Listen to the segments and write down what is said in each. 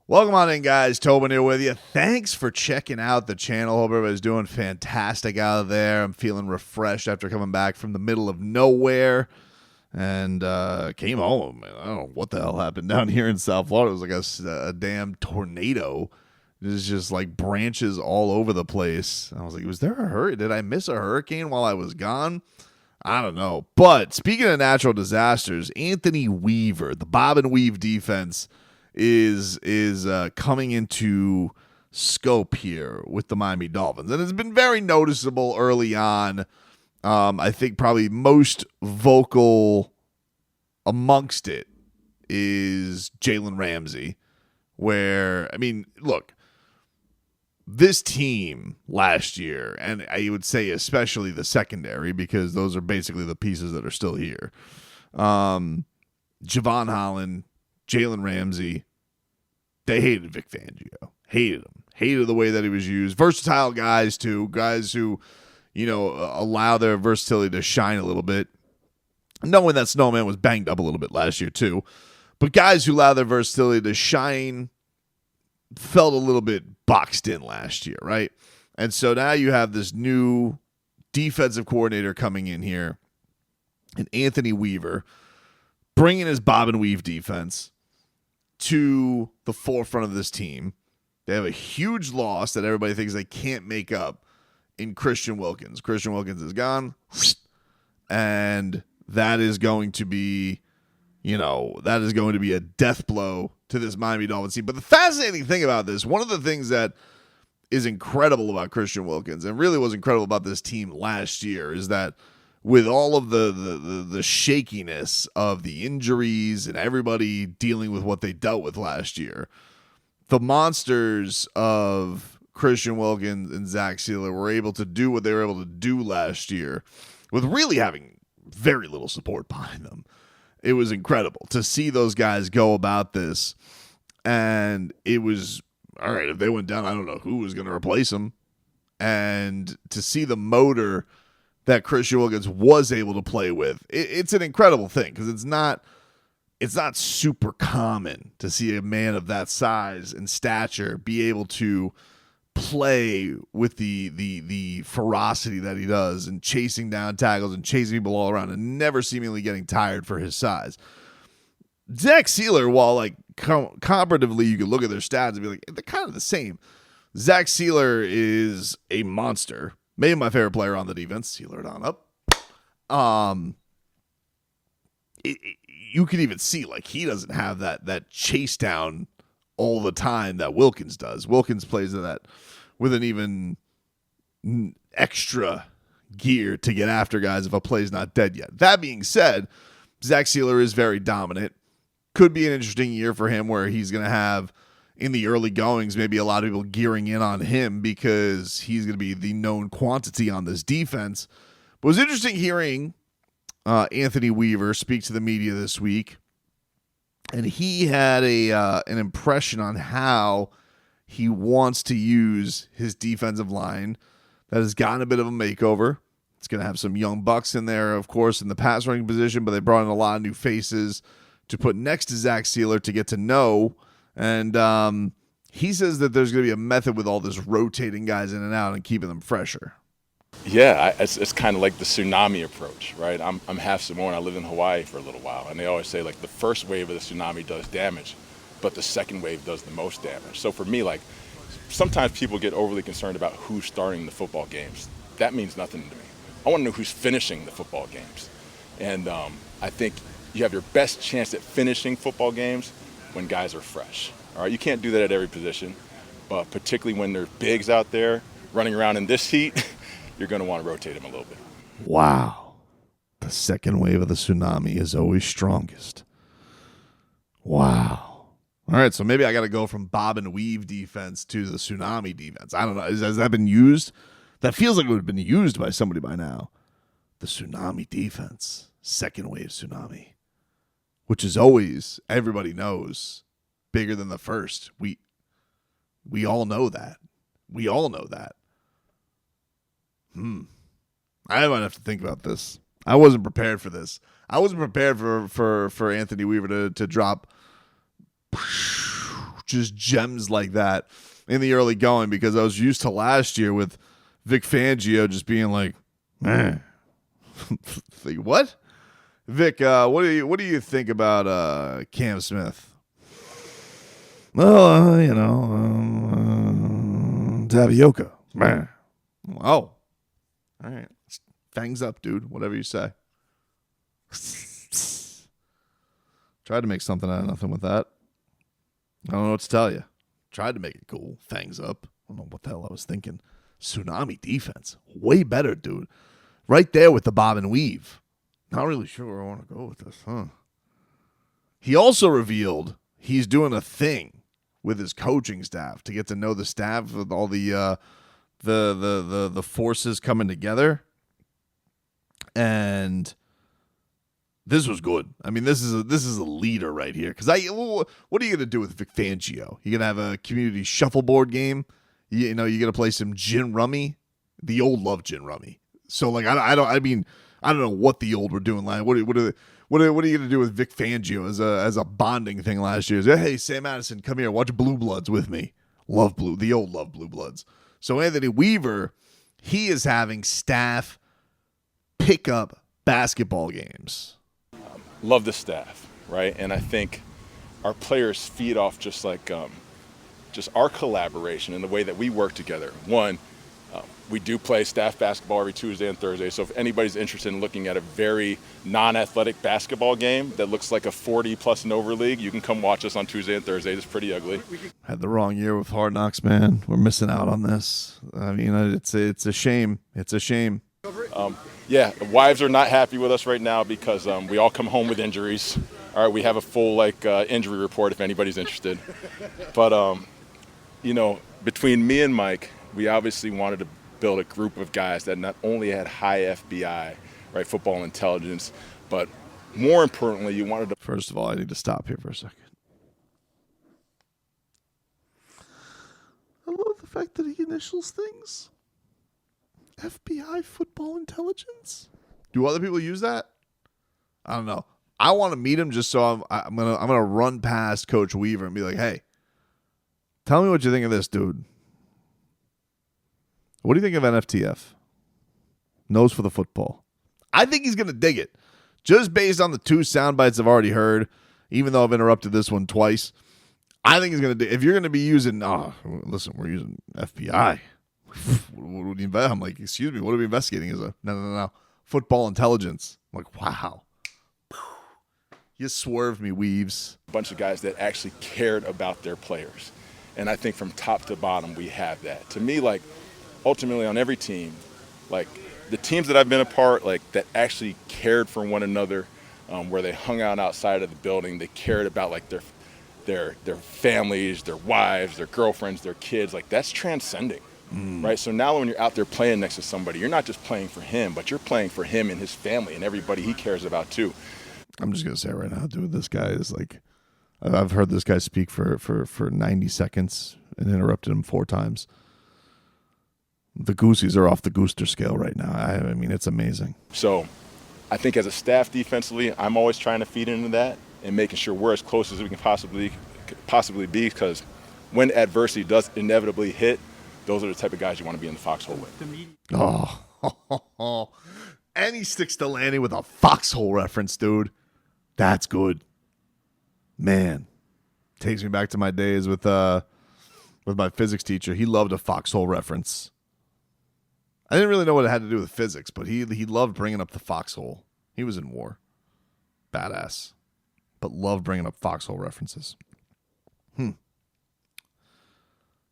Welcome on in, guys. Tobin here with you. Thanks for checking out the channel. Hope everybody's doing fantastic out there. I'm feeling refreshed after coming back from the middle of nowhere and came home. Man, I don't know what the hell happened down here in South Florida. It was like a damn tornado. There's just like branches all over the place. I was like, was there a hurricane? Did I miss a hurricane while I was gone? I don't know. But speaking of natural disasters, Anthony Weaver, the bob and weave defense, is coming into scope here with the Miami Dolphins. And it's been very noticeable early on. I think probably most vocal amongst it is Jalen Ramsey, where, I mean, look, this team last year, and I would say especially the secondary, because those are basically the pieces that are still here. Javon Holland, Jalen Ramsey, they hated Vic Fangio. Hated him. Hated the way that he was used. Versatile guys, too. Guys who, allow their versatility to shine a little bit. Knowing that Snowman was banged up a little bit last year, too. But guys who allow their versatility to shine felt a little bit boxed in last year, right? And so now you have this new defensive coordinator coming in here, and Anthony Weaver, bringing his bob and weave defense to the forefront of this team. They have a huge loss that everybody thinks they can't make up in Christian Wilkins. Christian Wilkins is gone, and that is going to be, a death blow to this Miami Dolphins team. But the fascinating thing about this, one of the things that is incredible about Christian Wilkins, and really was incredible about this team last year, is that with all of the shakiness of the injuries and everybody dealing with what they dealt with last year, the monsters of Christian Wilkins and Zach Seiler were able to do what they were able to do last year with really having very little support behind them. It was incredible to see those guys go about this, and it was, all right, if they went down, I don't know who was going to replace them, and to see the motor that Christian Wilkins was able to play with, it's an incredible thing, because it's not super common to see a man of that size and stature be able to play with the ferocity that he does, and chasing down tackles and chasing people all around and never seemingly getting tired for his size. Zach Seiler, while like comparatively you could look at their stats and be like, they're kind of the same. Zach Seiler is a monster. Maybe my favorite player on the defense. Seiler it on up. You can even see like he doesn't have that chase down all the time that Wilkins does. Wilkins plays that with an even extra gear to get after guys if a play's not dead yet. That being said, Zach Seiler is very dominant. Could be an interesting year for him where he's going to have, in the early goings, maybe a lot of people gearing in on him because he's going to be the known quantity on this defense. But it was interesting hearing Anthony Weaver speak to the media this week, and he had an impression on how he wants to use his defensive line that has gotten a bit of a makeover. It's going to have some young bucks in there, of course, in the pass running position, but they brought in a lot of new faces to put next to Zach Seiler to get to know. And he says that there's going to be a method with all this rotating guys in and out and keeping them fresher. Yeah, it's kind of like the tsunami approach, right? I'm half Samoan. I lived in Hawaii for a little while, and they always say like the first wave of the tsunami does damage, but the second wave does the most damage. So for me, like sometimes people get overly concerned about who's starting the football games. That means nothing to me. I want to know who's finishing the football games, and I think you have your best chance at finishing football games when guys are fresh. All right, you can't do that at every position, but particularly when there's bigs out there running around in this heat. You're going to want to rotate them a little bit. Wow. The second wave of the tsunami is always strongest. Wow. All right, so maybe I got to go from bob and weave defense to the tsunami defense. I don't know. Has that been used? That feels like it would have been used by somebody by now. The tsunami defense. Second wave tsunami. Which is always, everybody knows, bigger than the first. We all know that. We all know that. I might have to think about this. I wasn't prepared for this. I wasn't prepared for Anthony Weaver to drop just gems like that in the early going, because I was used to last year with Vic Fangio just being like, man, like, what? Vic, what do you think about Cam Smith? Well, tapioca. Man. Oh, all right. Fangs up, dude. Whatever you say. Tried to make something out of nothing with that. I don't know what to tell you. Tried to make it cool. Fangs up. I don't know what the hell I was thinking. Tsunami defense. Way better, dude. Right there with the bob and weave. Not really sure where I want to go with this, huh? He also revealed he's doing a thing with his coaching staff to get to know the staff with all the forces coming together. And this was good. I mean, this is a leader right here. Because what are you gonna do with Vic Fangio? You gonna have a community shuffleboard game? You're gonna play some gin rummy. The old love gin rummy. So like I don't know what the old were doing. Like what are you gonna do with Vic Fangio as a bonding thing last year? Hey, Sam Addison, come here, watch Blue Bloods with me. Love Blue Bloods. So Anthony Weaver, he is having staff pick up basketball games. Love the staff, right? And I think our players feed off just our collaboration and the way that we work together. One, we do play staff basketball every Tuesday and Thursday, so if anybody's interested in looking at a very non-athletic basketball game that looks like a 40-plus and over league, you can come watch us on Tuesday and Thursday. It's pretty ugly. Had the wrong year with Hard Knocks, man. We're missing out on this. I mean, it's a shame. It's a shame. Yeah, the wives are not happy with us right now because we all come home with injuries. All right, we have a full injury report if anybody's interested. But between me and Mike, we obviously wanted to build a group of guys that not only had high FBI, right, football intelligence, but more importantly, you wanted to. First of all, I need to stop here for a second. I love the fact that he initials things. FBI football intelligence. Do other people use that? I don't know. I want to meet him just so I'm gonna run past Coach Weaver and be like, hey, tell me what you think of this, dude. What do you think of NFTF? Nose for the football. I think he's gonna dig it, just based on the 2 sound bites I've already heard. Even though I've interrupted this one twice, I think he's gonna dig. If you're gonna be using, listen, we're using FBI. What would you invest? I'm like, excuse me, what are we investigating? Is no football intelligence. I'm like, wow, you swerved me, Weaves. A bunch of guys that actually cared about their players, and I think from top to bottom we have that. To me, ultimately on every team, the teams that I've been a part, that actually cared for one another, where they hung out outside of the building, they cared about their families, their wives, their girlfriends, their kids. That's transcending. Right, so now when you're out there playing next to somebody, you're not just playing for him, but you're playing for him and his family and everybody he cares about too. I'm just gonna say right now, dude, this guy is I've heard this guy speak for 90 seconds and interrupted him 4 times. The Goosies are off the Gooster scale right now. I mean, it's amazing. So I think as a staff defensively, I'm always trying to feed into that and making sure we're as close as we can possibly be, because when adversity does inevitably hit, those are the type of guys you want to be in the foxhole with. Oh, and he sticks to landing with a foxhole reference, dude. That's good. Man, takes me back to my days with my physics teacher. He loved a foxhole reference. I didn't really know what it had to do with physics, but he loved bringing up the foxhole. He was in war. Badass. But loved bringing up foxhole references.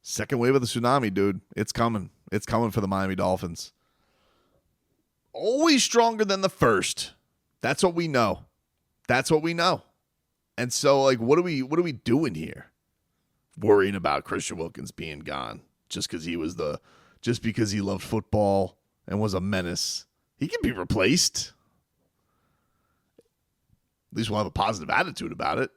Second wave of the tsunami, dude. It's coming. It's coming for the Miami Dolphins. Always stronger than the first. That's what we know. And so, what are we doing here? Worrying about Christian Wilkins being gone just because he loved football and was a menace. He can be replaced. At least we'll have a positive attitude about it.